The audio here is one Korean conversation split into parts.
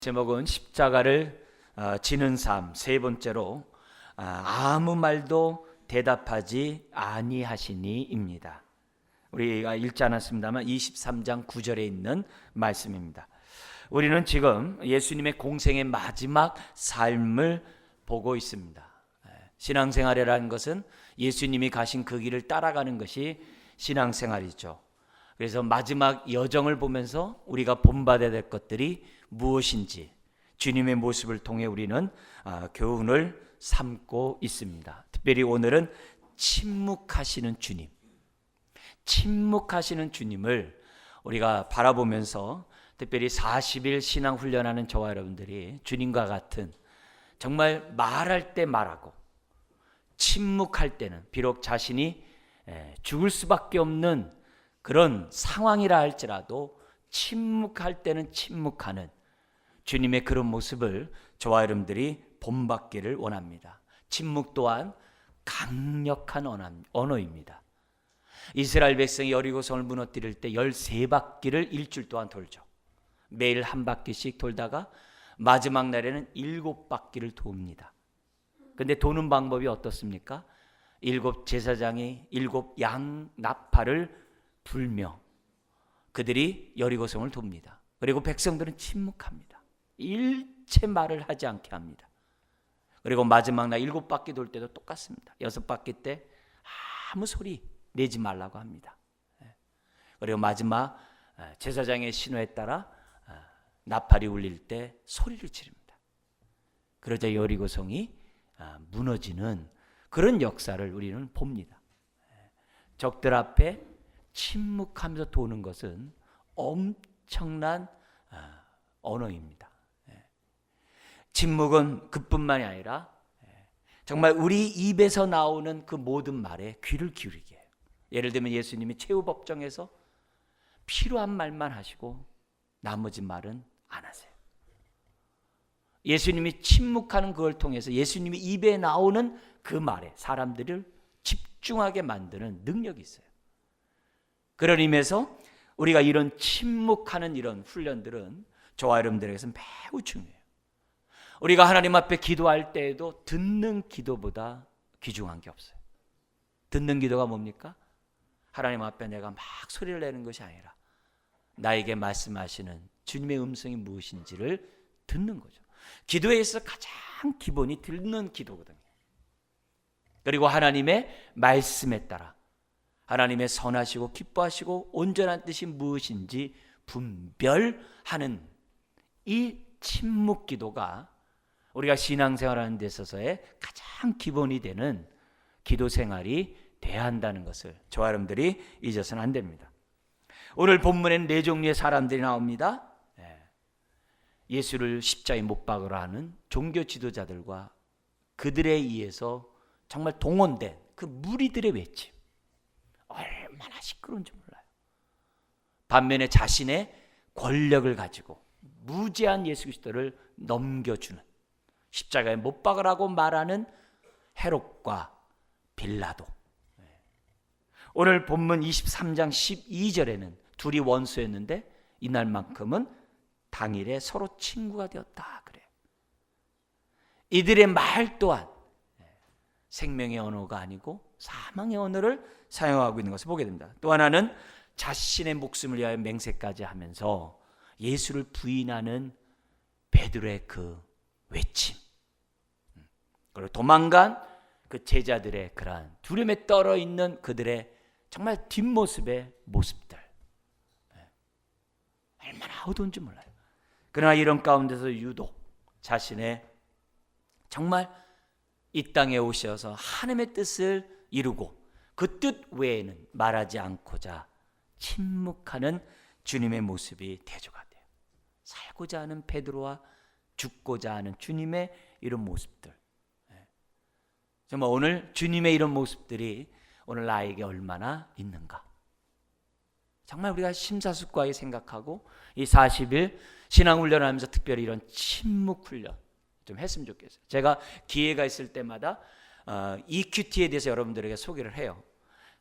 제목은 십자가를 지는 삶, 세 번째로 아무 말도 대답하지 아니하시니입니다. 우리가 읽지 않았습니다만 23장 9절에 있는 말씀입니다. 우리는 지금 예수님의 공생의 마지막 삶을 보고 있습니다. 신앙생활이라는 것은 예수님이 가신 그 길을 따라가는 것이 신앙생활이죠. 그래서 마지막 여정을 보면서 우리가 본받아야 될 것들이 무엇인지 주님의 모습을 통해 우리는 교훈을 삼고 있습니다. 특별히 오늘은 침묵하시는 주님, 침묵하시는 주님을 우리가 바라보면서 특별히 40일 신앙훈련하는 저와 여러분들이 주님과 같은 정말 말할 때 말하고 침묵할 때는 비록 자신이 죽을 수밖에 없는 그런 상황이라 할지라도 침묵할 때는 침묵하는 주님의 그런 모습을 저와 여러분들이 본받기를 원합니다. 침묵 또한 강력한 언어입니다. 이스라엘 백성이 여리고성을 무너뜨릴 때 13바퀴를 일주일 동안 돌죠. 매일 한 바퀴씩 돌다가 마지막 날에는 7바퀴를 돕니다. 근데 도는 방법이 어떻습니까? 7 제사장이 7 양 나팔을 불며 그들이 여리고성을 돕니다. 그리고 백성들은 침묵합니다. 일체 말을 하지 않게 합니다. 그리고 마지막 날 7바퀴 돌 때도 똑같습니다. 6바퀴 때 아무 소리 내지 말라고 합니다. 그리고 마지막 제사장의 신호에 따라 나팔이 울릴 때 소리를 지릅니다. 그러자 여리고성이 무너지는 그런 역사를 우리는 봅니다. 적들 앞에 침묵하면서 도는 것은 엄청난 언어입니다. 침묵은 그뿐만이 아니라 정말 우리 입에서 나오는 그 모든 말에 귀를 기울이게 해요. 예를 들면 예수님이 최후법정에서 필요한 말만 하시고 나머지 말은 안 하세요. 예수님이 침묵하는 그걸 통해서 예수님이 입에 나오는 그 말에 사람들을 집중하게 만드는 능력이 있어요. 그런 의미에서 우리가 이런 침묵하는 이런 훈련들은 저와 여러분들에게서 매우 중요해요. 우리가 하나님 앞에 기도할 때에도 듣는 기도보다 귀중한 게 없어요. 듣는 기도가 뭡니까? 하나님 앞에 내가 막 소리를 내는 것이 아니라 나에게 말씀하시는 주님의 음성이 무엇인지를 듣는 거죠. 기도에 있어 가장 기본이 듣는 기도거든요. 그리고 하나님의 말씀에 따라 하나님의 선하시고 기뻐하시고 온전한 뜻이 무엇인지 분별하는 이 침묵 기도가 우리가 신앙생활하는 데 있어서의 가장 기본이 되는 기도 생활이 돼야 한다는 것을 저와 여러분들이 잊어서는 안 됩니다. 오늘 본문에는 4종류의 사람들이 나옵니다. 예수를 십자가에 못 박으라 하는 종교 지도자들과 그들에 의해서 정말 동원된 그 무리들의 외침, 얼마나 시끄러운지 몰라요. 반면에 자신의 권력을 가지고 무제한 예수 그리스도를 넘겨주는 십자가에 못 박으라고 말하는 헤롯과 빌라도. 오늘 본문 23장 12절에는 둘이 원수였는데 이날만큼은 당일에 서로 친구가 되었다 그래요. 이들의 말 또한 생명의 언어가 아니고 사망의 언어를 사용하고 있는 것을 보게 됩니다. 또 하나는 자신의 목숨을 위하여 맹세까지 하면서 예수를 부인하는 베드로의 그 외침, 그리고 도망간 그 제자들의 그러한 두려움에 떨어 있는 그들의 정말 뒷모습의 모습들, 얼마나 어두운지 몰라요. 그러나 이런 가운데서 유독 자신의 정말 이 땅에 오셔서 하나님의 뜻을 이루고 그 뜻 외에는 말하지 않고자 침묵하는 주님의 모습이 대조가 돼요. 살고자 하는 베드로와 죽고자 하는 주님의 이런 모습들. 정말 오늘 주님의 이런 모습들이 오늘 나에게 얼마나 있는가. 정말 우리가 심사숙고하게 생각하고 이 40일 신앙훈련을 하면서 특별히 이런 침묵훈련 좀 했으면 좋겠어요. 제가 기회가 있을 때마다 이 큐티에 대해서 여러분들에게 소개를 해요.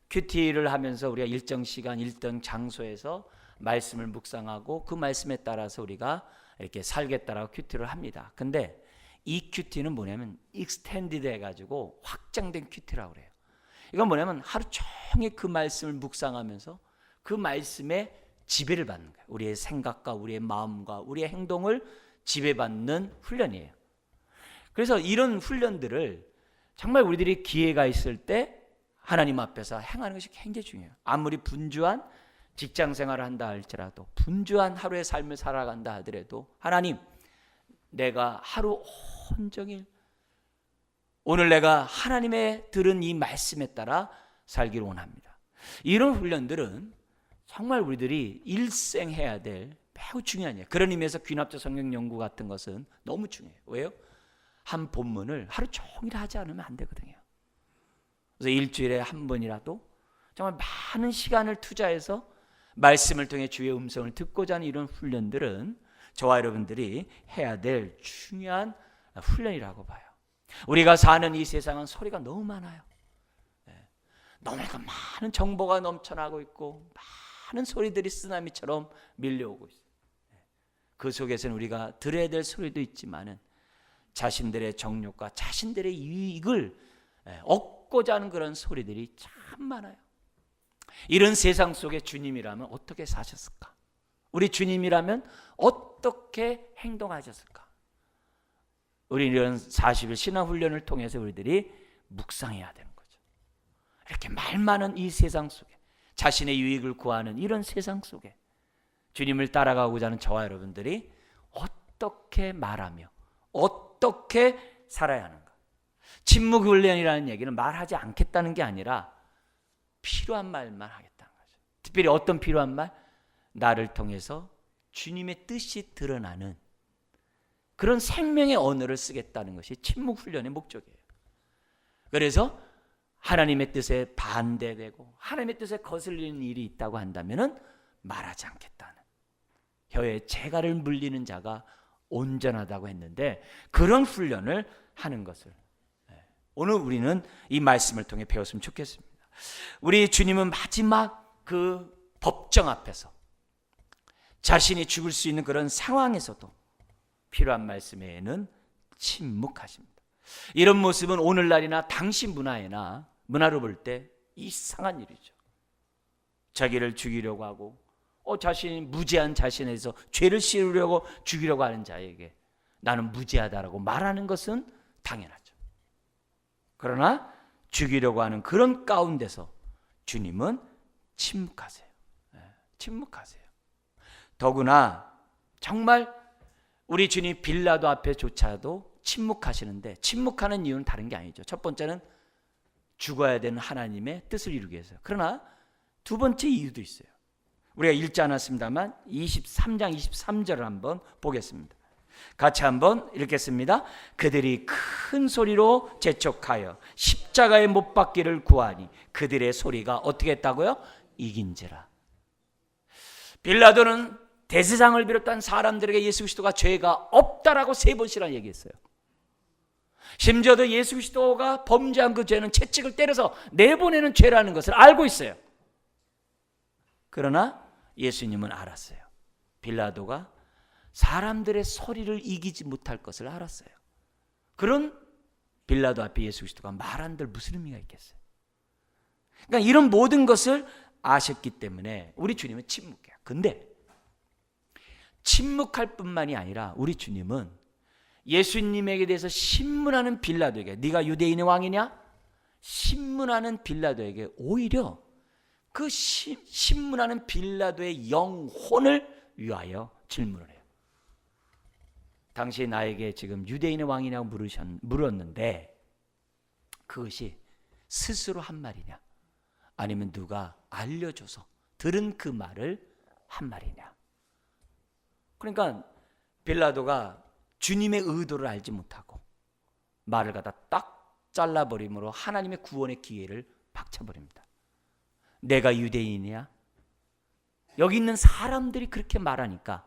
큐티를 하면서 우리가 일정 시간, 일정 장소에서 말씀을 묵상하고 그 말씀에 따라서 우리가 이렇게 살겠다라고 큐티를 합니다. 근데 이 큐티는 뭐냐면 익스텐디드 해가지고 확장된 큐티라고 그래요. 이건 뭐냐면 하루 종일 그 말씀을 묵상하면서 그 말씀에 지배를 받는 거예요. 우리의 생각과 우리의 마음과 우리의 행동을 지배받는 훈련이에요. 그래서 이런 훈련들을 정말 우리들이 기회가 있을 때 하나님 앞에서 행하는 것이 굉장히 중요해요. 아무리 분주한 직장 생활을 한다 할지라도, 분주한 하루의 삶을 살아간다 하더라도, 하나님, 내가 하루 온종일 오늘 내가 하나님의 들은 이 말씀에 따라 살기를 원합니다. 이런 훈련들은 정말 우리들이 일생 해야 될 매우 중요한 일이에요. 그런 의미에서 귀납자 성경 연구 같은 것은 너무 중요해요. 왜요? 한 본문을 하루 종일 하지 않으면 안 되거든요. 그래서 일주일에 한 번이라도 정말 많은 시간을 투자해서 말씀을 통해 주의 음성을 듣고자 하는 이런 훈련들은 저와 여러분들이 해야 될 중요한 훈련이라고 봐요. 우리가 사는 이 세상은 소리가 너무 많아요. 너무 많은 정보가 넘쳐나고 있고 많은 소리들이 쓰나미처럼 밀려오고 있어요. 그 속에서는 우리가 들어야 될 소리도 있지만은 자신들의 정욕과 자신들의 이익을 얻고자 하는 그런 소리들이 참 많아요. 이런 세상 속에 주님이라면 어떻게 사셨을까? 우리 주님이라면 어떻게 행동하셨을까? 우리 이런 40일 신앙훈련을 통해서 우리들이 묵상해야 되는 거죠. 이렇게 말 많은 이 세상 속에, 자신의 유익을 구하는 이런 세상 속에 주님을 따라가고자 하는 저와 여러분들이 어떻게 말하며 어떻게 살아야 하는가? 침묵훈련이라는 얘기는 말하지 않겠다는 게 아니라 필요한 말만 하겠다는 거죠. 특별히 어떤 필요한 말? 나를 통해서 주님의 뜻이 드러나는 그런 생명의 언어를 쓰겠다는 것이 침묵훈련의 목적이에요. 그래서 하나님의 뜻에 반대되고 하나님의 뜻에 거슬리는 일이 있다고 한다면 말하지 않겠다는, 혀에 재갈을 물리는 자가 온전하다고 했는데 그런 훈련을 하는 것을 오늘 우리는 이 말씀을 통해 배웠으면 좋겠습니다. 우리 주님은 마지막 그 법정 앞에서 자신이 죽을 수 있는 그런 상황에서도 필요한 말씀에는 침묵하십니다. 이런 모습은 오늘날이나 당시 문화로 볼 때 이상한 일이죠. 자기를 죽이려고 하고 자신이 무죄한 자신에서 죄를 씌우려고 죽이려고 하는 자에게 나는 무죄하다라고 말하는 것은 당연하죠. 그러나 죽이려고 하는 그런 가운데서 주님은 침묵하세요. 침묵하세요. 더구나 정말 우리 주님 빌라도 앞에조차도 침묵하시는데, 침묵하는 이유는 다른 게 아니죠. 첫 번째는 죽어야 되는 하나님의 뜻을 이루기 위해서요. 그러나 두 번째 이유도 있어요. 우리가 읽지 않았습니다만 23장 23절을 한번 보겠습니다. 같이 한번 읽겠습니다. 그들이 큰 소리로 재촉하여 십자가에 못 박기를 구하니 그들의 소리가 어떻게 했다고요? 이긴지라. 빌라도는 대제사장을 비롯한 사람들에게 예수 그리스도가 죄가 없다라고 3번씩이나 얘기했어요. 심지어도 예수 그리스도가 범죄한 그 죄는 채찍을 때려서 내보내는 죄라는 것을 알고 있어요. 그러나 예수님은 알았어요. 빌라도가 사람들의 소리를 이기지 못할 것을 알았어요. 그런 빌라도 앞에 예수 그리스도가 말한들 무슨 의미가 있겠어요? 그러니까 이런 모든 것을 아셨기 때문에 우리 주님은 침묵해요. 근데 침묵할 뿐만이 아니라 우리 주님은 예수님에게 대해서 신문하는 빌라도에게, 네가 유대인의 왕이냐? 신문하는 빌라도에게 오히려 그 신문하는 빌라도의 영혼을 위하여 질문을 해요. 당시 나에게 지금 유대인의 왕이냐고 물었는데 그것이 스스로 한 말이냐, 아니면 누가 알려줘서 들은 그 말을 한 말이냐. 그러니까 빌라도가 주님의 의도를 알지 못하고 말을 갖다 딱 잘라버림으로 하나님의 구원의 기회를 박차버립니다. 내가 유대인이야? 여기 있는 사람들이 그렇게 말하니까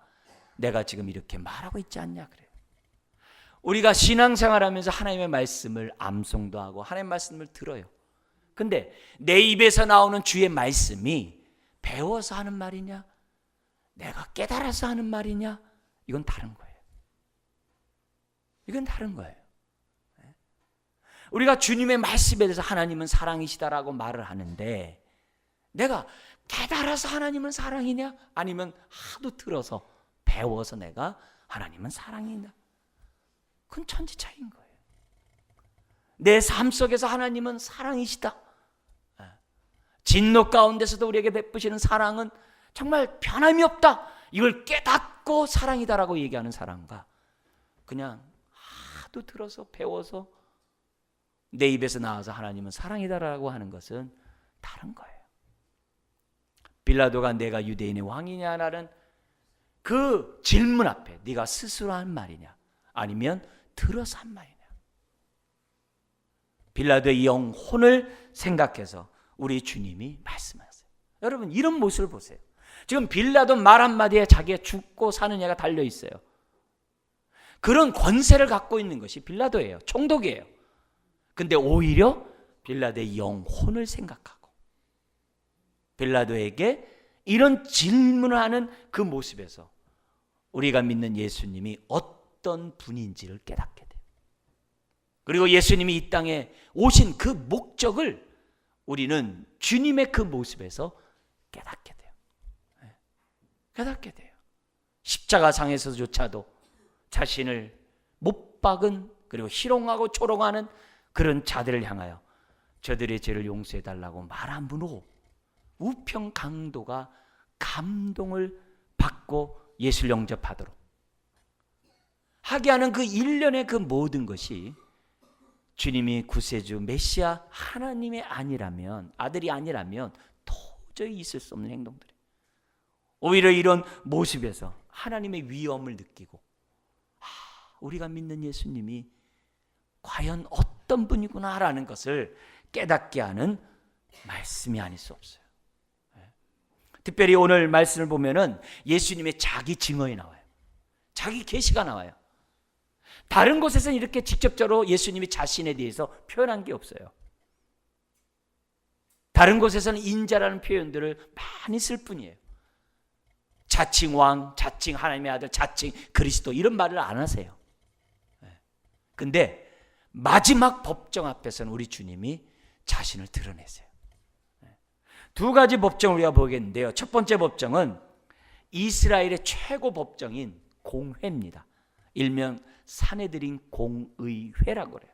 내가 지금 이렇게 말하고 있지 않냐 그래요. 우리가 신앙생활하면서 하나님의 말씀을 암송도 하고 하나님의 말씀을 들어요. 근데 내 입에서 나오는 주의 말씀이 배워서 하는 말이냐, 내가 깨달아서 하는 말이냐, 이건 다른 거예요. 이건 다른 거예요. 우리가 주님의 말씀에 대해서 하나님은 사랑이시다라고 말을 하는데 내가 깨달아서 하나님은 사랑이냐? 아니면 하도 들어서 배워서 내가 하나님은 사랑이냐? 그건 천지 차이인 거예요. 내 삶 속에서 하나님은 사랑이시다. 진노 가운데서도 우리에게 베푸시는 사랑은 정말 변함이 없다. 이걸 깨닫고 사랑이다라고 얘기하는 사랑과 그냥 하도 들어서 배워서 내 입에서 나와서 하나님은 사랑이다라고 하는 것은 다른 거예요. 빌라도가 내가 유대인의 왕이냐라는 그 질문 앞에 네가 스스로 한 말이냐 아니면 들어서 한 말이냐. 빌라도의 영혼을 생각해서 우리 주님이 말씀하세요. 여러분 이런 모습을 보세요. 지금 빌라도 말 한마디에 자기가 죽고 사느냐가 달려있어요. 그런 권세를 갖고 있는 것이 빌라도예요. 총독이에요. 근데 오히려 빌라도의 영혼을 생각하고 빌라도에게 이런 질문을 하는 그 모습에서 우리가 믿는 예수님이 어떤 분인지를 깨닫게 돼요. 그리고 예수님이 이 땅에 오신 그 목적을 우리는 주님의 그 모습에서 깨닫게 돼요. 깨닫게 돼요. 십자가상에서조차도 자신을 못 박은 그리고 희롱하고 조롱하는 그런 자들을 향하여 저들의 죄를 용서해달라고 말함으로 우편 강도가 감동을 받고 예수를 영접하도록 하게 하는 그 일련의 그 모든 것이 주님이 구세주 메시아 하나님의 아들이 아니라면 도저히 있을 수 없는 행동들이에요. 오히려 이런 모습에서 하나님의 위엄을 느끼고 우리가 믿는 예수님이 과연 어떤 분이구나라는 것을 깨닫게 하는 말씀이 아닐 수 없어요. 특별히 오늘 말씀을 보면은 예수님의 자기 증언이 나와요. 자기 계시가 나와요. 다른 곳에서는 이렇게 직접적으로 예수님이 자신에 대해서 표현한 게 없어요. 다른 곳에서는 인자라는 표현들을 많이 쓸 뿐이에요. 자칭 왕, 자칭 하나님의 아들, 자칭 그리스도 이런 말을 안 하세요. 근데 마지막 법정 앞에서는 우리 주님이 자신을 드러내세요. 두 가지 법정을 우리가 보겠는데요. 첫 번째 법정은 이스라엘의 최고 법정인 공회입니다. 일명 산헤드린 공의회라고 그래요.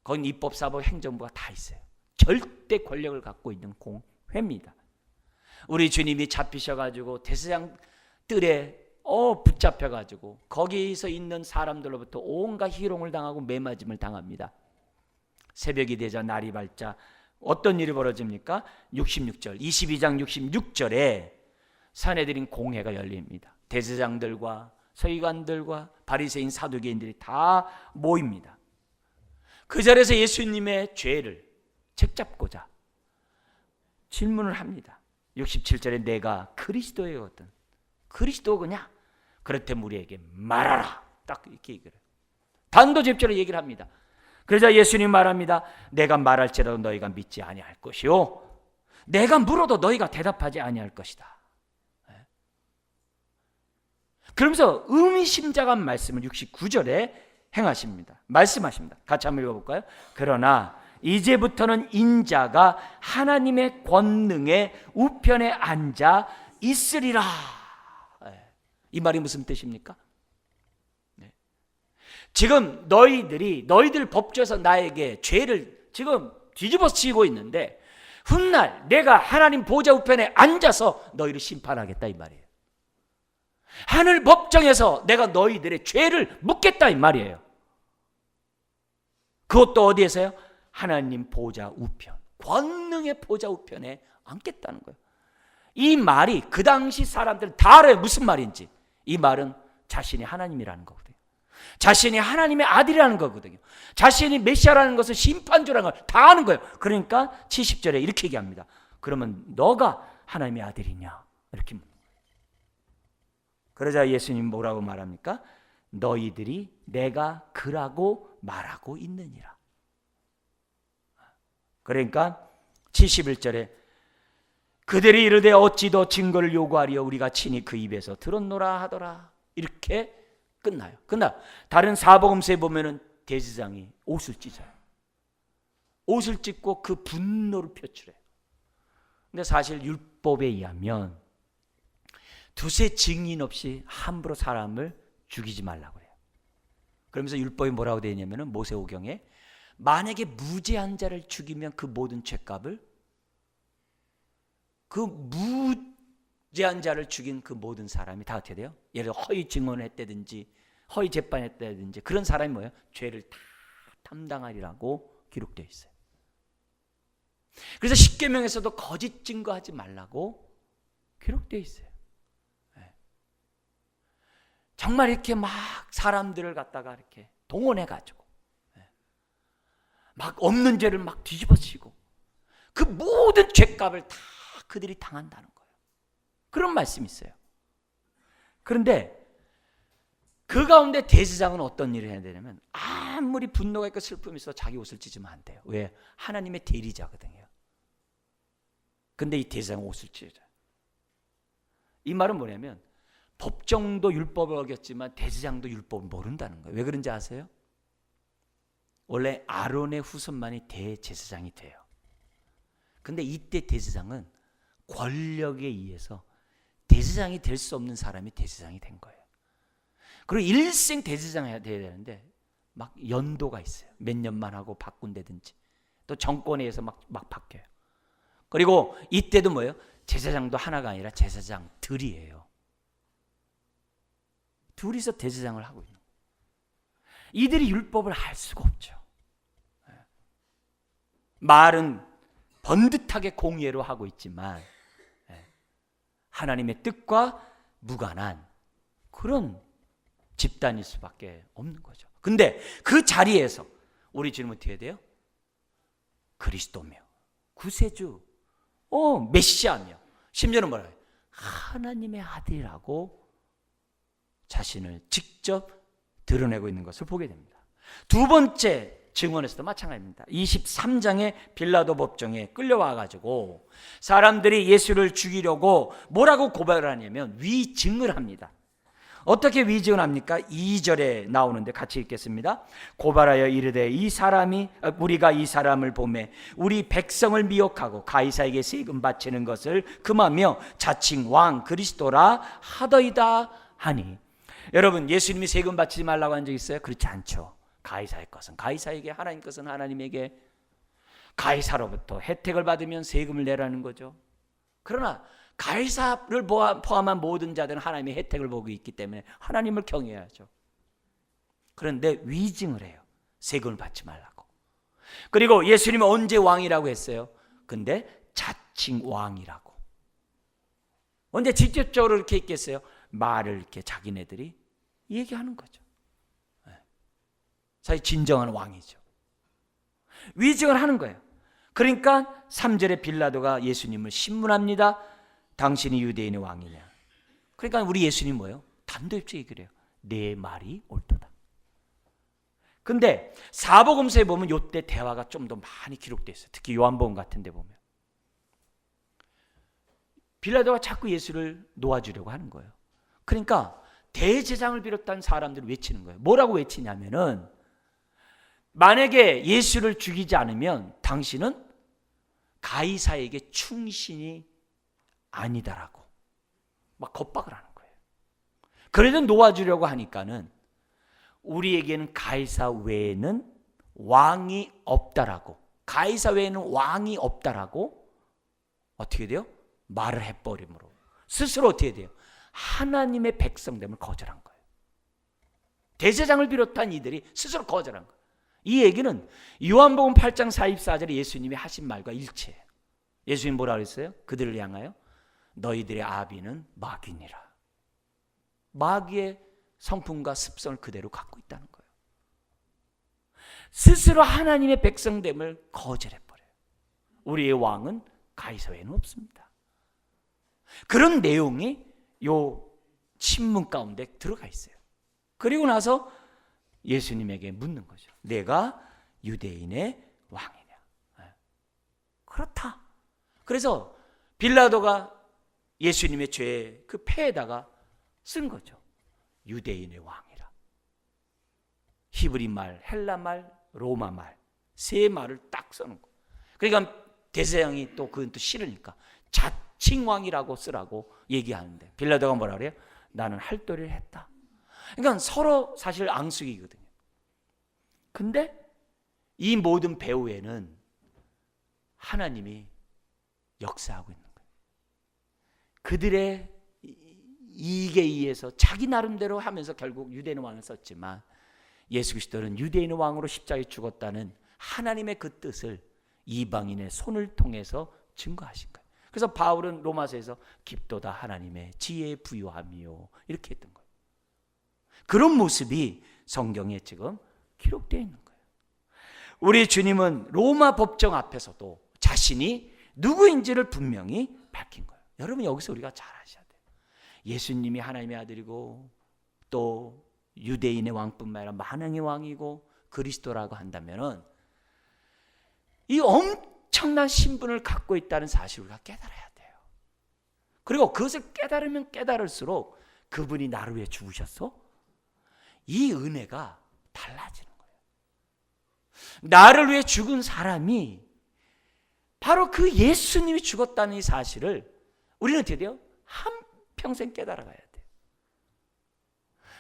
거긴 입법, 사법, 행정부가 다 있어요. 절대 권력을 갖고 있는 공회입니다. 우리 주님이 잡히셔가지고 대제사장 뜰에 붙잡혀가지고 거기서 있는 사람들로부터 온갖 희롱을 당하고 매맞음을 당합니다. 새벽이 되자 날이 밝자 어떤 일이 벌어집니까? 66절 22장 66절에 산헤드린 공회가 열립니다. 대제사장들과 서기관들과 바리새인 사두개인들이 다 모입니다. 그 자리에서 예수님의 죄를 책잡고자 질문을 합니다. 67절에 내가 그리스도의 어떤 그리스도냐? 그렇다면 우리에게 말하라. 딱 이렇게 얘기를 해요. 단도직입적으로 얘기를 합니다. 그러자 예수님 말합니다. 내가 말할지라도 너희가 믿지 아니할 것이요 내가 물어도 너희가 대답하지 아니할 것이다. 그러면서 의미심장한 말씀을 69절에 행하십니다. 말씀하십니다. 같이 한번 읽어볼까요? 그러나 이제부터는 인자가 하나님의 권능의 우편에 앉아 있으리라. 이 말이 무슨 뜻입니까? 지금 너희들 법조에서 나에게 죄를 지금 뒤집어 쓰고 있는데 훗날 내가 하나님 보좌 우편에 앉아서 너희를 심판하겠다 이 말이에요. 하늘 법정에서 내가 너희들의 죄를 묻겠다 이 말이에요. 그것도 어디에서요? 하나님 보좌 우편, 권능의 보좌 우편에 앉겠다는 거예요. 이 말이 그 당시 사람들은 다 알아요. 무슨 말인지. 이 말은 자신이 하나님이라는 거거든요. 자신이 하나님의 아들이라는 거거든요. 자신이 메시아라는 것을 심판주라는 걸 다 아는 거예요. 그러니까 70절에 이렇게 얘기합니다. 그러면 너가 하나님의 아들이냐? 이렇게. 그러자 예수님 뭐라고 말합니까? 너희들이 내가 그라고 말하고 있느니라. 그러니까 71절에 그들이 이르되 어찌 더 증거를 요구하리요 우리가 친히 그 입에서 들었노라 하더라. 이렇게 끝나요. 그러나 다른 사복음서에 보면은 대제사장이 옷을 찢어요. 옷을 찢고 그 분노를 표출해요. 근데 사실 율법에 의하면 두세 증인 없이 함부로 사람을 죽이지 말라고 해요. 그러면서 율법이 뭐라고 되어 있냐면은 모세오경에 만약에 무죄한 자를 죽이면 그 모든 죄값을 그 무죄한 자를 죽인 그 모든 사람이 다 어떻게 돼요? 예를 들어 허위 증언을 했다든지 허위 재판했다든지 그런 사람이 뭐예요? 죄를 다 담당하리라고 기록되어 있어요. 그래서 십계명에서도 거짓 증거하지 말라고 기록되어 있어요. 정말 이렇게 막 사람들을 갖다가 이렇게 동원해 가지고 막 없는 죄를 막 뒤집어쓰고 그 모든 죄값을 다 그들이 당한다는 거예요. 그런 말씀이 있어요. 그런데 그 가운데 대제사장은 어떤 일을 해야 되냐면 아무리 분노가 있고 슬픔이 있어 자기 옷을 찢으면 안 돼요. 왜? 하나님의 대리자거든요. 근데 이 대제사장은 옷을 찢어요. 이 말은 뭐냐면 법정도 율법을 어겼지만 대제사장도 율법을 모른다는 거예요. 왜 그런지 아세요? 원래 아론의 후손만이 대제사장이 돼요. 근데 이때 대제사장은 권력에 의해서 대제사장이 될 수 없는 사람이 대제사장이 된 거예요. 그리고 일생 대제사장이 돼야 되는데 막 연도가 있어요. 몇 년만 하고 바꾼다든지 또 정권에 의해서 막 바뀌어요. 그리고 이때도 뭐예요? 제사장도 하나가 아니라 제사장들이에요. 둘이서 대제사장을 하고 있는 거예요. 이들이 율법을 알 수가 없죠. 말은 번듯하게 공예로 하고 있지만 하나님의 뜻과 무관한 그런 집단일 수밖에 없는 거죠. 근데 그 자리에서 우리 주님은 어떻게 해야 돼요? 그리스도며 구세주, 메시아며 심지어는 뭐라고 해요? 하나님의 아들이라고 자신을 직접 드러내고 있는 것을 보게 됩니다. 두 번째 증언에서도 마찬가지입니다. 23장의 빌라도 법정에 끌려와가지고 사람들이 예수를 죽이려고 뭐라고 고발을 하냐면 위증을 합니다. 어떻게 위증을 합니까? 2절에 나오는데 같이 읽겠습니다. 고발하여 이르되 우리가 이 사람을 보매 우리 백성을 미혹하고 가이사에게 세금 바치는 것을 금하며 자칭 왕 그리스도라 하더이다 하니. 여러분, 예수님이 세금 바치지 말라고 한 적 있어요? 그렇지 않죠. 가이사의 것은 가이사에게, 하나님 것은 하나님에게. 가이사로부터 혜택을 받으면 세금을 내라는 거죠. 그러나 가이사를 포함한 모든 자들은 하나님의 혜택을 보고 있기 때문에 하나님을 경외해야죠. 그런데 위증을 해요. 세금을 받지 말라고. 그리고 예수님은 언제 왕이라고 했어요? 근데 자칭 왕이라고. 언제 직접적으로 이렇게 있겠어요? 말을 이렇게 자기네들이 얘기하는 거죠. 사실 진정한 왕이죠. 위증을 하는 거예요. 그러니까 3절에 빌라도가 예수님을 신문합니다. 당신이 유대인의 왕이냐. 그러니까 우리 예수님 뭐예요? 단도직입적이 그래요. 내 말이 옳도다. 근데 사복음서에 보면 이때 대화가 좀 더 많이 기록되어 있어요. 특히 요한복음 같은 데 보면 빌라도가 자꾸 예수를 놓아주려고 하는 거예요. 그러니까 대제사장을 비롯한 사람들을 외치는 거예요. 뭐라고 외치냐면은 만약에 예수를 죽이지 않으면 당신은 가이사에게 충신이 아니다라고 막 겁박을 하는 거예요. 그래도 놓아주려고 하니까는 우리에게는 가이사 외에는 왕이 없다라고, 가이사 외에는 왕이 없다라고 어떻게 돼요? 말을 해버림으로 스스로 어떻게 돼요? 하나님의 백성됨을 거절한 거예요. 대제사장을 비롯한 이들이 스스로 거절한 거예요. 이 얘기는 요한복음 8장 44절에 예수님이 하신 말과 일치해요. 예수님 뭐라 그랬어요? 그들을 향하여 너희들의 아비는 마귀니라. 마귀의 성품과 습성을 그대로 갖고 있다는 거예요. 스스로 하나님의 백성됨을 거절해버려요. 우리의 왕은 가이사 외에는 없습니다. 그런 내용이 요 신문 가운데 들어가 있어요. 그리고 나서 예수님에게 묻는 거죠. 내가 유대인의 왕이냐. 그렇다. 그래서 빌라도가 예수님의 죄 그 패에다가 쓴 거죠. 유대인의 왕이라. 히브리 말, 헬라 말, 로마 말, 세 말을 딱 써놓은 거예요. 그러니까 대제사장이 또 그건 또 싫으니까 자칭 왕이라고 쓰라고 얘기하는데 빌라도가 뭐라 그래요? 나는 할 도리를 했다. 그러니까 서로 사실 앙숙이거든요. 근데 이 모든 배후에는 하나님이 역사하고 있는 거예요. 그들의 이익에 의해서 자기 나름대로 하면서 결국 유대인 왕을 썼지만 예수 그리스도는 유대인 왕으로 십자가에 죽었다는 하나님의 그 뜻을 이방인의 손을 통해서 증거하신 거예요. 그래서 바울은 로마서에서 깊도다 하나님의 지혜에 부유함이요 이렇게 했던 거예요. 그런 모습이 성경에 지금 기록되어 있는 거예요. 우리 주님은 로마 법정 앞에서도 자신이 누구인지를 분명히 밝힌 거예요. 여러분 여기서 우리가 잘 아셔야 돼요. 예수님이 하나님의 아들이고 또 유대인의 왕뿐만 아니라 만왕의 왕이고 그리스도라고 한다면은 이 엄청난 신분을 갖고 있다는 사실을 우리가 깨달아야 돼요. 그리고 그것을 깨달으면 깨달을수록 그분이 나를 위해 죽으셨어? 이 은혜가 달라지는 거예요. 나를 위해 죽은 사람이 바로 그 예수님이 죽었다는 이 사실을 우리는 어떻게 돼요? 한평생 깨달아가야 돼요.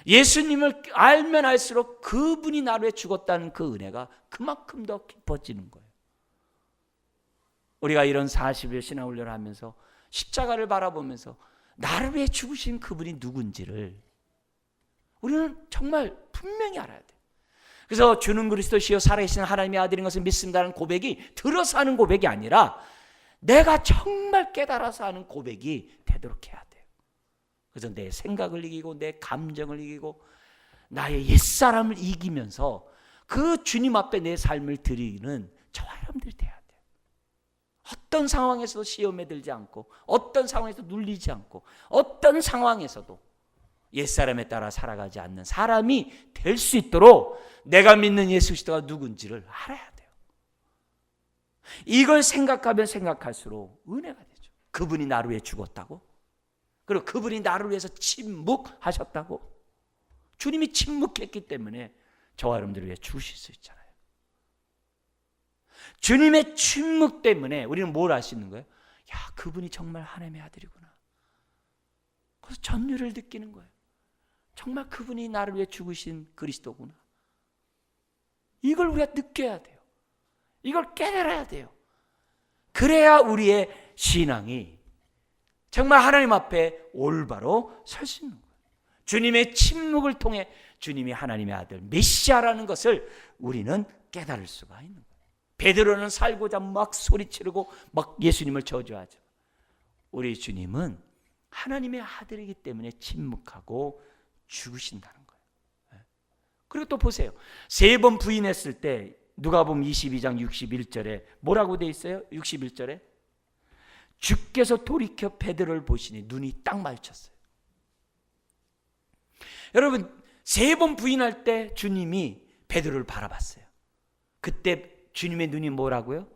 예수님을 알면 알수록 그분이 나를 위해 죽었다는 그 은혜가 그만큼 더 깊어지는 거예요. 우리가 이런 40일 신앙훈련을 하면서 십자가를 바라보면서 나를 위해 죽으신 그분이 누군지를 우리는 정말 분명히 알아야 돼요. 그래서 주는 그리스도시요 살아계신 하나님의 아들인 것을 믿습니다라는 고백이 들어서 하는 고백이 아니라 내가 정말 깨달아서 하는 고백이 되도록 해야 돼요. 그래서 내 생각을 이기고 내 감정을 이기고 나의 옛사람을 이기면서 그 주님 앞에 내 삶을 드리는 저와 여러분들이 돼야 돼요. 어떤 상황에서도 시험에 들지 않고 어떤 상황에서도 눌리지 않고 어떤 상황에서도 옛사람에 따라 살아가지 않는 사람이 될 수 있도록 내가 믿는 예수 그리스도가 누군지를 알아야 돼요. 이걸 생각하면 생각할수록 은혜가 되죠. 그분이 나를 위해 죽었다고? 그리고 그분이 나를 위해서 침묵하셨다고? 주님이 침묵했기 때문에 저와 여러분들을 위해 죽으실 수 있잖아요. 주님의 침묵 때문에 우리는 뭘 알 수 있는 거예요? 야, 그분이 정말 하나님의 아들이구나. 그래서 전율을 느끼는 거예요. 정말 그분이 나를 위해 죽으신 그리스도구나. 이걸 우리가 느껴야 돼요. 이걸 깨달아야 돼요. 그래야 우리의 신앙이 정말 하나님 앞에 올바로 설 수 있는 거예요. 주님의 침묵을 통해 주님이 하나님의 아들 메시아라는 것을 우리는 깨달을 수가 있는 거예요. 베드로는 살고자 막 소리치르고 막 예수님을 저주하죠. 우리 주님은 하나님의 아들이기 때문에 침묵하고 죽으신다는 거예요. 그리고 또 보세요. 3번 부인했을 때 누가복음 22장 61절에 뭐라고 돼 있어요? 61절에 주께서 돌이켜 베드로를 보시니 눈이 딱 마주쳤어요. 여러분 3번 부인할 때 주님이 베드로를 바라봤어요. 그때 주님의 눈이 뭐라고요?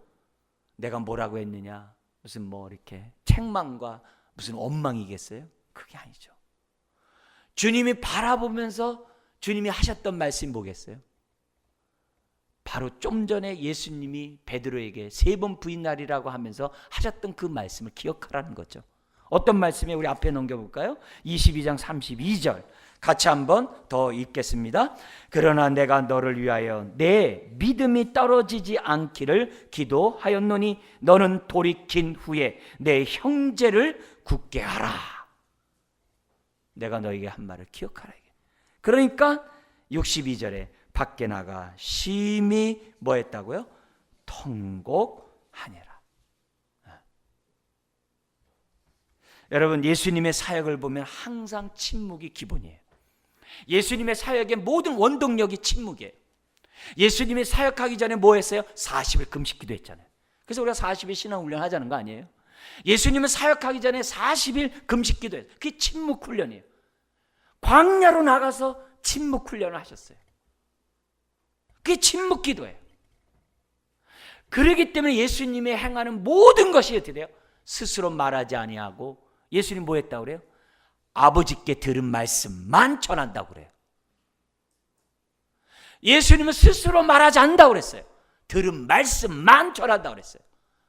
내가 뭐라고 했느냐? 무슨 뭐 이렇게 책망과 무슨 원망이겠어요? 그게 아니죠. 주님이 바라보면서 주님이 하셨던 말씀이 뭐겠어요? 바로 좀 전에 예수님이 베드로에게 3번 부인하리라고 하면서 하셨던 그 말씀을 기억하라는 거죠. 어떤 말씀이에요? 우리 앞에 넘겨볼까요? 22장 32절 같이 한번 더 읽겠습니다. 그러나 내가 너를 위하여 내 믿음이 떨어지지 않기를 기도하였노니 너는 돌이킨 후에 내 형제를 굳게 하라. 내가 너에게 한 말을 기억하라. 그러니까 62절에 밖에 나가 심히 뭐 했다고요? 통곡하니라. 여러분 예수님의 사역을 보면 항상 침묵이 기본이에요. 예수님의 사역의 모든 원동력이 침묵이에요. 예수님이 사역하기 전에 뭐 했어요? 40일 금식 기도했잖아요. 그래서 우리가 40일 신앙훈련 하자는 거 아니에요? 예수님은 사역하기 전에 40일 금식 기도했어요. 그게 침묵 훈련이에요. 광야로 나가서 침묵 훈련을 하셨어요. 그게 침묵 기도예요. 그렇기 때문에 예수님이 행하는 모든 것이 어떻게 돼요? 스스로 말하지 아니하고 예수님 뭐 했다고 그래요? 아버지께 들은 말씀만 전한다고 그래요. 예수님은 스스로 말하지 않는다고 그랬어요. 들은 말씀만 전한다고 그랬어요.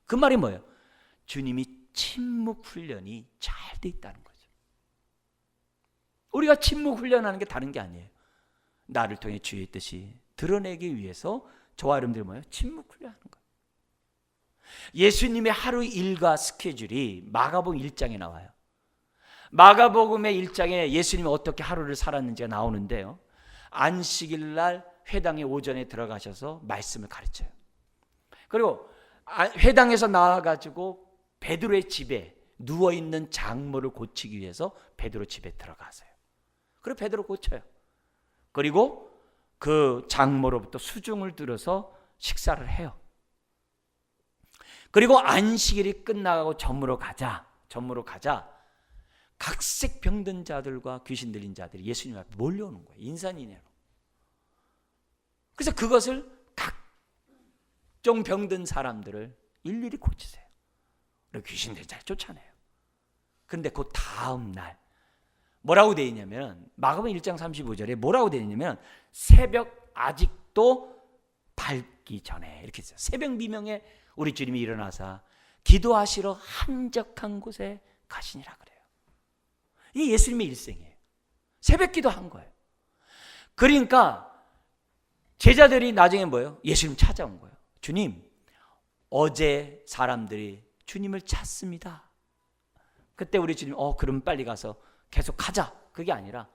그 말이 뭐예요? 주님이 침묵 훈련이 잘 돼 있다는 거죠. 우리가 침묵 훈련하는 게 다른 게 아니에요. 나를 통해 주의 뜻이 드러내기 위해서 저와 여러분들 뭐예요? 침묵 훈련하는 거예요. 예수님의 하루 일과 스케줄이 마가복음 1장에 나와요. 마가복음의 1장에 예수님이 어떻게 하루를 살았는지가 나오는데요, 안식일 날 회당에 오전에 들어가셔서 말씀을 가르쳐요. 그리고 회당에서 나와가지고 베드로의 집에 누워있는 장모를 고치기 위해서 베드로 집에 들어가세요. 그리고 베드로 고쳐요. 그리고 그 장모로부터 수중을 들어서 식사를 해요. 그리고 안식일이 끝나고 저물어 가자 각색 병든 자들과 귀신 들린 자들이 예수님 앞에 몰려오는 거예요. 인산인해로. 그래서 그것을 각종 병든 사람들을 일일이 고치세요. 그리고 귀신 들린 자를 쫓아내요. 그런데 그 다음 날 뭐라고 되어 있냐면, 마가복음 1장 35절에 뭐라고 되어 있냐면, 새벽 아직도 밝기 전에 이렇게 있어요. 새벽 미명에 우리 주님이 일어나사 기도하시러 한적한 곳에 가시니라 그래요. 이게 예수님의 일생이에요. 새벽 기도한 거예요. 그러니까 제자들이 나중에 뭐예요? 예수님 찾아온 거예요. 주님, 어제 사람들이 주님을 찾습니다. 그때 우리 주님, 그럼 빨리 가서 계속 가자. 그게 아니라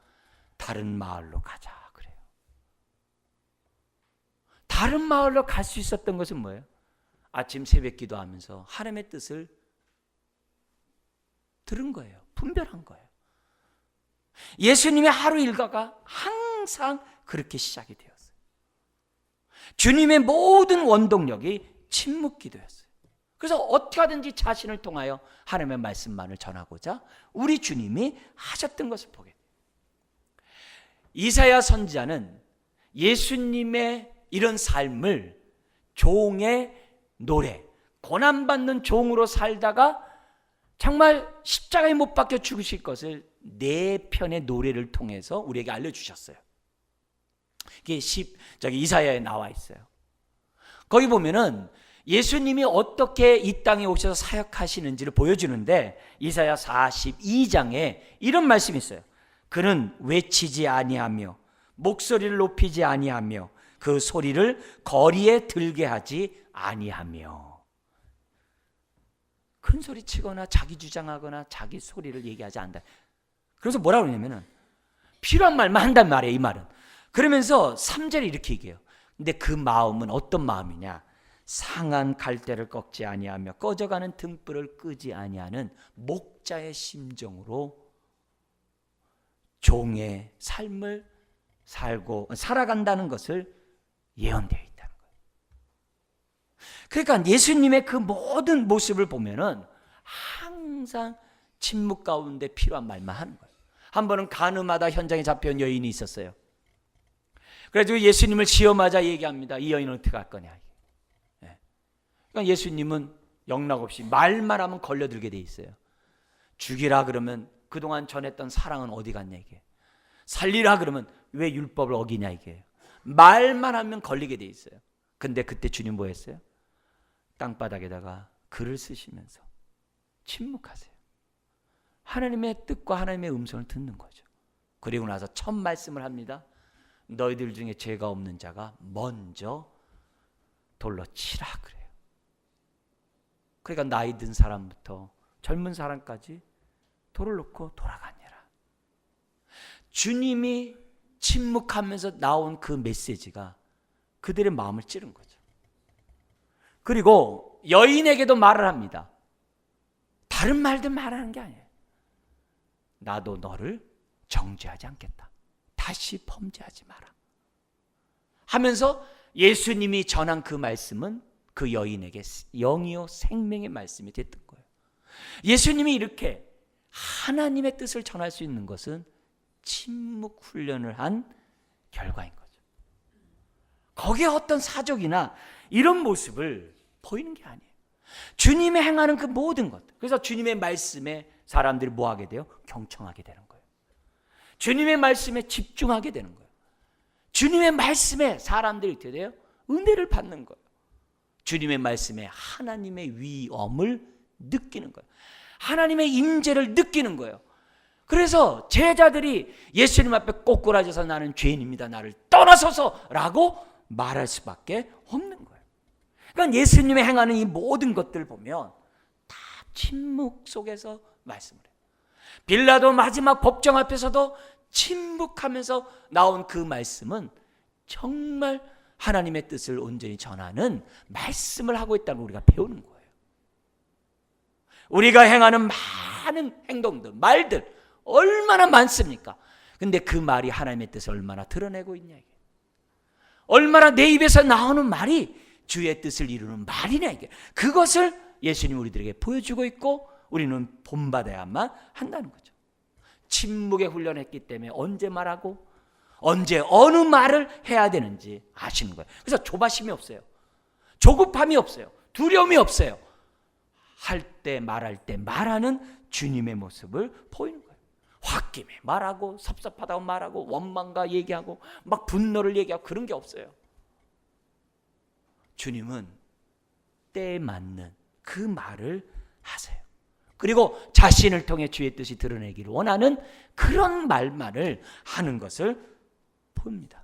다른 마을로 가자 그래요. 다른 마을로 갈 수 있었던 것은 뭐예요? 아침 새벽 기도하면서 하나님의 뜻을 들은 거예요. 분별한 거예요. 예수님의 하루 일과가 항상 그렇게 시작이 되었어요. 주님의 모든 원동력이 침묵 기도였어요. 그래서 어떻게 하든지 자신을 통하여 하나님의 말씀만을 전하고자 우리 주님이 하셨던 것을 보게 돼요. 이사야 선지자는 예수님의 이런 삶을 종의 노래, 고난받는 종으로 살다가 정말 십자가에 못 박혀 죽으실 것을 4편의 노래를 통해서 우리에게 알려주셨어요. 이게 이사야에 나와 있어요. 거기 보면은 예수님이 어떻게 이 땅에 오셔서 사역하시는지를 보여주는데, 이사야 42장에 이런 말씀이 있어요. 그는 외치지 아니하며 목소리를 높이지 아니하며 그 소리를 거리에 들게 하지 아니하며. 큰 소리 치거나 자기 주장하거나 자기 소리를 얘기하지 않는다. 그래서 뭐라고 그러냐면은 필요한 말만 한단 말이에요. 이 말은. 그러면서 3절에 이렇게 얘기해요. 근데 그 마음은 어떤 마음이냐? 상한 갈대를 꺾지 아니하며 꺼져가는 등불을 끄지 아니하는 목자의 심정으로 종의 삶을 살아간다는 것을 예언되어 있다는 거예요. 그러니까 예수님의 그 모든 모습을 보면은 항상 침묵 가운데 필요한 말만 하는 거예요. 한 번은 가늠하다 현장에 잡혀온 여인이 있었어요. 그래서 예수님을 시험하자 얘기합니다. 이 여인은 어떻게 할 거냐. 그러니까 예수님은 영락없이 말만 하면 걸려들게 돼 있어요. 죽이라 그러면 그동안 전했던 사랑은 어디 갔냐 이게. 살리라 그러면 왜 율법을 어기냐 이게. 말만 하면 걸리게 돼 있어요. 근데 그때 주님 뭐 했어요? 땅바닥에다가 글을 쓰시면서 침묵하세요. 하나님의 뜻과 하나님의 음성을 듣는 거죠. 그리고 나서 첫 말씀을 합니다. 너희들 중에 죄가 없는 자가 먼저 돌로 치라 그래요. 그러니까 나이 든 사람부터 젊은 사람까지 돌을 놓고 돌아가니라. 주님이 침묵하면서 나온 그 메시지가 그들의 마음을 찌른 거죠. 그리고 여인에게도 말을 합니다. 다른 말들 말하는 게 아니에요. 나도 너를 정죄하지 않겠다. 다시 범죄하지 마라. 하면서 예수님이 전한 그 말씀은 그 여인에게 영이요 생명의 말씀이 됐던 거예요. 예수님이 이렇게 하나님의 뜻을 전할 수 있는 것은 침묵 훈련을 한 결과인 거죠. 거기에 어떤 사족이나 이런 모습을 보이는 게 아니에요. 주님의 행하는 그 모든 것. 그래서 주님의 말씀에 사람들이 뭐 하게 돼요? 경청하게 되는 거예요. 주님의 말씀에 집중하게 되는 거예요. 주님의 말씀에 사람들이 어떻게 돼요? 은혜를 받는 거예요. 주님의 말씀에 하나님의 위엄을 느끼는 거예요. 하나님의 임재를 느끼는 거예요. 그래서 제자들이 예수님 앞에 꼬꾸라져서 나는 죄인입니다, 나를 떠나소서라고 말할 수밖에 없는 거예요. 그러니까 예수님의 행하는 이 모든 것들을 보면 다 침묵 속에서 말씀을 해요. 빌라도 마지막 법정 앞에서도 침묵하면서 나온 그 말씀은 정말 하나님의 뜻을 온전히 전하는 말씀을 하고 있다는 걸 우리가 배우는 거예요. 우리가 행하는 많은 행동들, 말들 얼마나 많습니까? 근데 그 말이 하나님의 뜻을 얼마나 드러내고 있냐, 이게. 얼마나 내 입에서 나오는 말이 주의 뜻을 이루는 말이냐, 이게. 그것을 예수님 우리들에게 보여주고 있고 우리는 본받아야만 한다는 거죠. 침묵에 훈련했기 때문에 언제 말하고 언제 어느 말을 해야 되는지 아시는 거예요. 그래서 조바심이 없어요. 조급함이 없어요. 두려움이 없어요. 할 때 말할 때 말하는 주님의 모습을 보이는 거예요. 홧김에 말하고 섭섭하다고 말하고 원망과 얘기하고 막 분노를 얘기하고 그런 게 없어요. 주님은 때에 맞는 그 말을 하세요. 그리고 자신을 통해 주의 뜻이 드러내기를 원하는 그런 말만을 하는 것을 봅니다.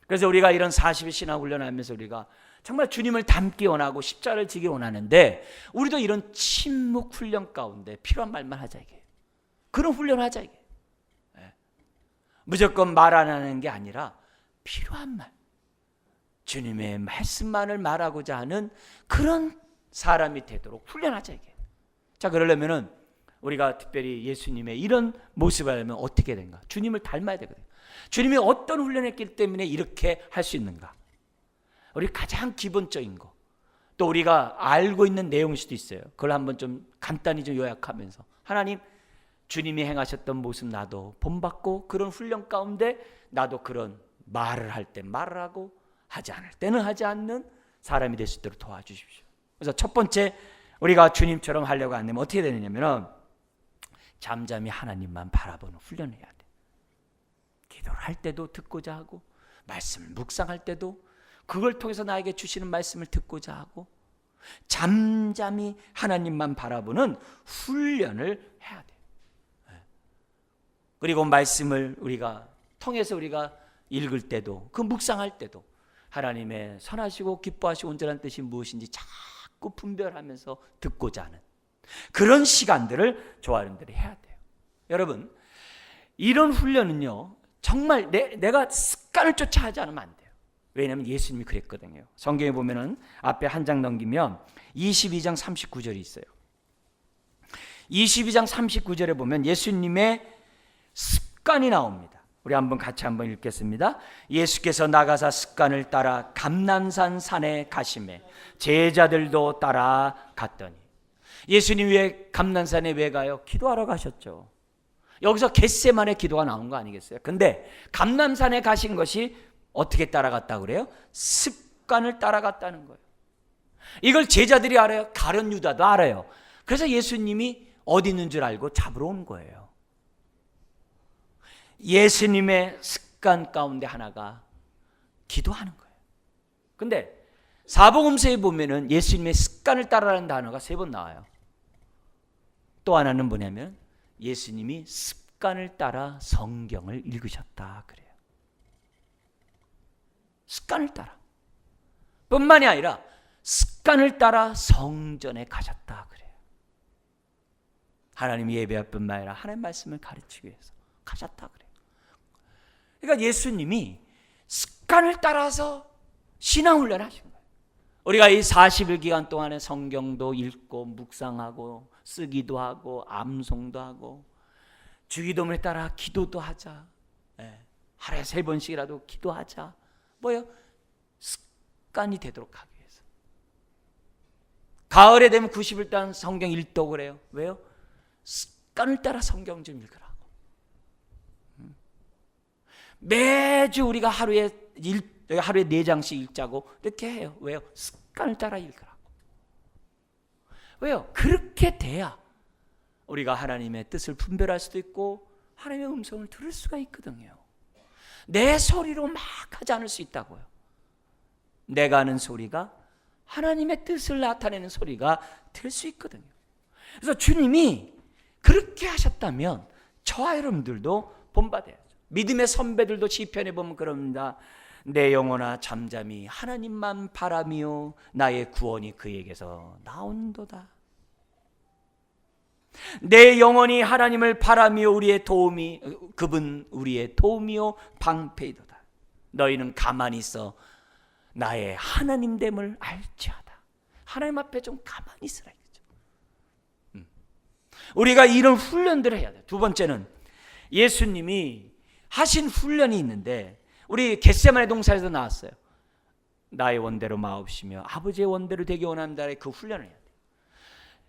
그래서 우리가 이런 40일 신앙훈련을 하면서 우리가 정말 주님을 닮기 원하고 십자가를 지기 원하는데 우리도 이런 침묵 훈련 가운데 필요한 말만 하자, 이게. 그런 훈련을 하자, 이게. 무조건 말 안 하는 게 아니라 필요한 말, 주님의 말씀만을 말하고자 하는 그런 사람이 되도록 훈련하자, 이게. 자, 그러려면은 우리가 특별히 예수님의 이런 모습을 하려면 어떻게 된가? 주님을 닮아야 되거든요. 주님이 어떤 훈련을 했기 때문에 이렇게 할 수 있는가? 우리 가장 기본적인 거, 또 우리가 알고 있는 내용일 수도 있어요. 그걸 한번 좀 간단히 좀 요약하면서, 하나님, 주님이 행하셨던 모습 나도 본받고 그런 훈련 가운데 나도 그런 말을 할 때 말을 하고 하지 않을 때는 하지 않는 사람이 될 수 있도록 도와주십시오. 그래서 첫 번째, 우리가 주님처럼 하려고 하면 어떻게 되느냐면 잠잠히 하나님만 바라보는 훈련을 해야 돼. 기도를 할 때도 듣고자 하고, 말씀을 묵상할 때도 그걸 통해서 나에게 주시는 말씀을 듣고자 하고, 잠잠히 하나님만 바라보는 훈련을 해야 돼요. 그리고 말씀을 우리가 통해서 우리가 읽을 때도, 그 묵상할 때도 하나님의 선하시고 기뻐하시고 온전한 뜻이 무엇인지 자꾸 분별하면서 듣고자 하는 그런 시간들을 조아른들이 해야 돼요. 여러분, 이런 훈련은요, 정말 내가 습관을 쫓아 하지 않으면 안 돼요. 왜냐하면 예수님이 그랬거든요. 성경에 보면은 앞에 한 장 넘기면 22장 39절이 있어요. 22장 39절에 보면 예수님의 습관이 나옵니다. 우리 같이 한번 읽겠습니다. 예수께서 나가사 습관을 따라 감난산 산에 가시매 제자들도 따라갔더니. 예수님 왜 감난산에 왜 가요? 기도하러 가셨죠. 여기서 겟세마네 기도가 나온 거 아니겠어요? 근데 감난산에 가신 것이 어떻게 따라갔다고 그래요? 습관을 따라갔다는 거예요. 이걸 제자들이 알아요. 가룟 유다도 알아요. 그래서 예수님이 어디 있는 줄 알고 잡으러 온 거예요. 예수님의 습관 가운데 하나가 기도하는 거예요. 근데 사복음서에 보면은 예수님의 습관을 따라라는 단어가 3번 나와요. 또 하나는 뭐냐면 예수님이 습관을 따라 성경을 읽으셨다 그래요. 습관을 따라. 뿐만이 아니라 습관을 따라 성전에 가셨다 그래요. 하나님이 예배할 뿐만 아니라 하나님의 말씀을 가르치기 위해서 가셨다 그래요. 그러니까 예수님이 습관을 따라서 신앙훈련을 하신 거예요. 우리가 이 40일 기간 동안에 성경도 읽고 묵상하고 쓰기도 하고 암송도 하고 주기도문에 따라 기도도 하자. 하루에 3번씩이라도 기도하자. 뭐예요? 습관이 되도록 하기 위해서. 가을에 되면 90일 동안 성경 읽도록 그래요. 왜요? 습관을 따라 성경 좀 읽으라고. 매주 우리가 하루에 4장씩 읽자고 이렇게 해요. 왜요? 습관을 따라 읽으라고. 왜요? 그렇게 돼야 우리가 하나님의 뜻을 분별할 수도 있고 하나님의 음성을 들을 수가 있거든요. 내 소리로 막 하지 않을 수 있다고요. 내가 하는 소리가 하나님의 뜻을 나타내는 소리가 될 수 있거든요. 그래서 주님이 그렇게 하셨다면 저와 여러분들도 본받아야죠. 믿음의 선배들도 시편에 보면 그럽니다. 내 영혼아 잠잠히 하나님만 바라며 나의 구원이 그에게서 나온도다. 내 영혼이 하나님을 바라며 우리의 도움이 그분 우리의 도움이요 방패이도다. 너희는 가만히 있어 나의 하나님됨을 알지어다. 하나님 앞에 좀 가만히 있으라 이거죠. 우리가 이런 훈련들을 해야 돼요. 두 번째는 예수님이 하신 훈련이 있는데 우리 겟세마네 동산에서 나왔어요. 나의 원대로 마옵시며 아버지의 원대로 되기 원합니다. 그 훈련을 해야 돼요.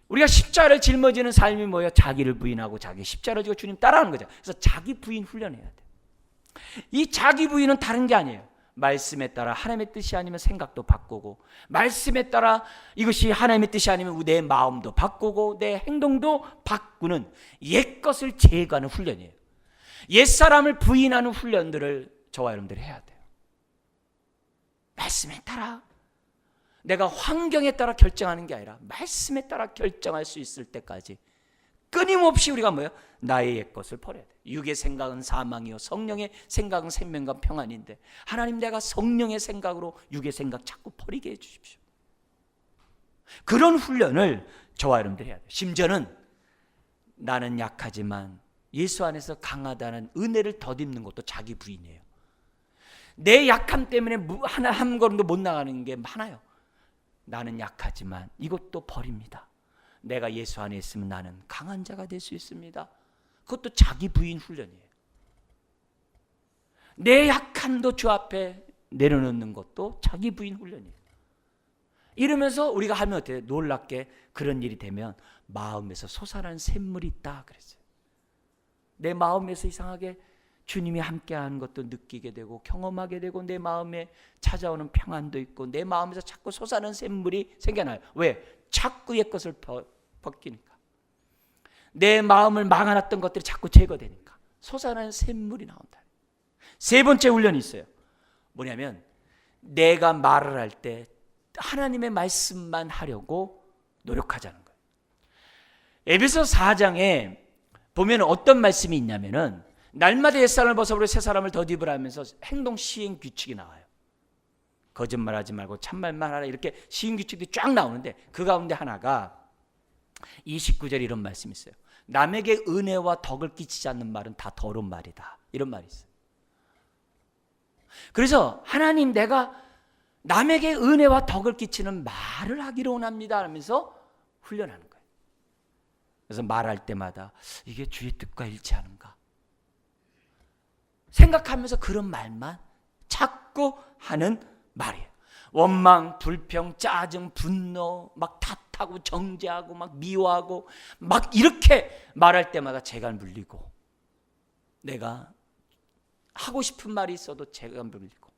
우리가 십자가를 짊어지는 삶이 뭐예요? 자기를 부인하고 자기 십자가를 지고 주님 따라하는 거죠. 그래서 자기 부인 훈련해야 돼요. 이 자기 부인은 다른 게 아니에요. 말씀에 따라 하나님의 뜻이 아니면 생각도 바꾸고, 말씀에 따라 이것이 하나님의 뜻이 아니면 내 마음도 바꾸고 내 행동도 바꾸는 옛것을 제거하는 훈련이에요. 옛사람을 부인하는 훈련들을 저와 여러분들이 해야 돼요. 말씀에 따라, 내가 환경에 따라 결정하는 게 아니라 말씀에 따라 결정할 수 있을 때까지 끊임없이 우리가 뭐예요? 나의 옛것을 버려야 돼요. 육의 생각은 사망이요 성령의 생각은 생명과 평안인데, 하나님 내가 성령의 생각으로 육의 생각 자꾸 버리게 해주십시오. 그런 훈련을 저와 여러분들이 해야 돼요. 심지어는 나는 약하지만 예수 안에서 강하다는 은혜를 덧입는 것도 자기 부인이에요. 내 약함 때문에 한 걸음도 못 나가는 게 많아요. 나는 약하지만 이것도 버립니다. 내가 예수 안에 있으면 나는 강한 자가 될 수 있습니다. 그것도 자기 부인 훈련이에요. 내 약함도 주 앞에 내려놓는 것도 자기 부인 훈련이에요. 이러면서 우리가 하면 어때요? 놀랍게 그런 일이 되면 마음에서 솟아나는 샘물이 있다 그랬어요. 내 마음에서 이상하게 주님이 함께하는 것도 느끼게 되고 경험하게 되고, 내 마음에 찾아오는 평안도 있고, 내 마음에서 자꾸 솟아나는 샘물이 생겨나요. 왜? 자꾸 옛 것을 벗기니까. 내 마음을 막아놨던 것들이 자꾸 제거되니까 솟아나는 샘물이 나온다. 세 번째 훈련이 있어요. 뭐냐면 내가 말을 할 때 하나님의 말씀만 하려고 노력하자는 거예요. 에베소 4장에 보면 어떤 말씀이 있냐면은 날마다 옛사람을 벗어버리고 새 사람을 덧입으라 하면서 행동 시행 규칙이 나와요. 거짓말하지 말고 참말만 하라, 이렇게 시행 규칙이 쫙 나오는데 그 가운데 하나가 29절에 이런 말씀이 있어요. 남에게 은혜와 덕을 끼치지 않는 말은 다 더러운 말이다, 이런 말이 있어요. 그래서 하나님 내가 남에게 은혜와 덕을 끼치는 말을 하기를 원합니다 하면서 훈련하는 거예요. 그래서 말할 때마다 이게 주의 뜻과 일치하는가 생각하면서 그런 말만 자꾸 하는 말이에요. 원망, 불평, 짜증, 분노, 막 탓하고 정죄하고 막 미워하고 막 이렇게 말할 때마다 제가 물리고, 내가 하고 싶은 말이 있어도 제가 물리고,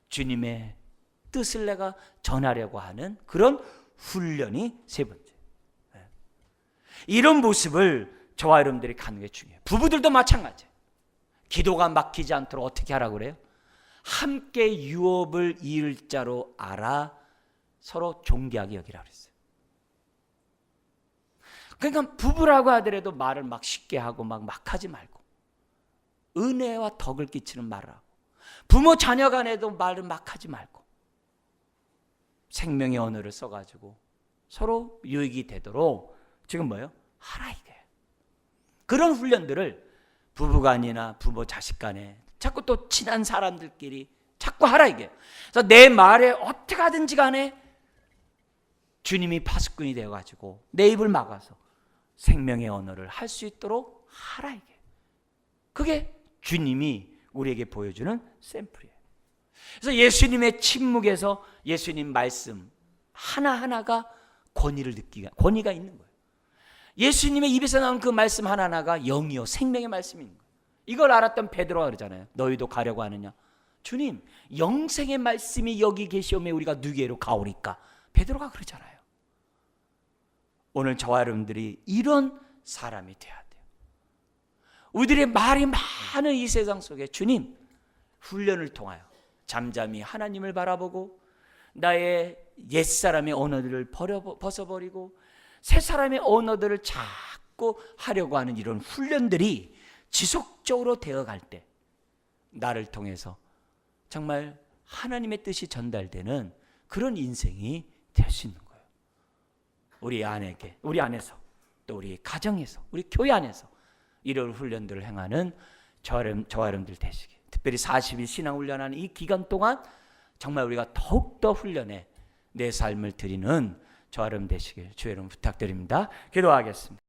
주님의 뜻을 내가 전하려고 하는 그런 훈련이 세 번째. 이런 모습을 저와 여러분들이 갖는 게 중요해요. 부부들도 마찬가지예요. 기도가 막히지 않도록 어떻게 하라고 그래요? 함께 유업을 이을 자로 알아 서로 존귀하게 여기라 그랬어요. 그러니까 부부라고 하더라도 말을 막 쉽게 하고 막 하지 말고 은혜와 덕을 끼치는 말을 하고, 부모 자녀 간에도 말을 막 하지 말고 생명의 언어를 써가지고 서로 유익이 되도록 지금 뭐예요? 하라 이게. 그런 훈련들을 부부간이나 부모 자식 간에 자꾸 또 친한 사람들끼리 자꾸 하라 이게. 그래서 내 말에 어떻게 하든지 간에 주님이 파수꾼이 되어가지고 내 입을 막아서 생명의 언어를 할 수 있도록 하라 이게. 그게 주님이 우리에게 보여주는 샘플이에요. 그래서 예수님의 침묵에서 예수님 말씀 하나하나가 권위가 있는 거예요. 예수님의 입에서 나온 그 말씀 하나하나가 영이요 생명의 말씀이 있는 거예요. 이걸 알았던 베드로가 그러잖아요. 너희도 가려고 하느냐? 주님, 영생의 말씀이 여기 계시오매 우리가 누구에로 가오리까? 베드로가 그러잖아요. 오늘 저와 여러분들이 이런 사람이 돼야 돼요. 우리들의 말이 많은 이 세상 속에 주님 훈련을 통하여 잠잠히 하나님을 바라보고 나의 옛사람의 언어들을 벗어버리고 새 사람의 언어들을 자꾸 하려고 하는 이런 훈련들이 지속적으로 되어갈 때 나를 통해서 정말 하나님의 뜻이 전달되는 그런 인생이 될 수 있는 거예요. 우리 아내에게, 우리 안에서, 또 우리 가정에서, 우리 교회 안에서 이런 훈련들을 행하는 저와 여러분들 되시기, 특별히 40일 신앙훈련하는 이 기간 동안 정말 우리가 더욱더 훈련해 내 삶을 드리는 저와 여러분 되시길 주의 이름 부탁드립니다. 기도하겠습니다.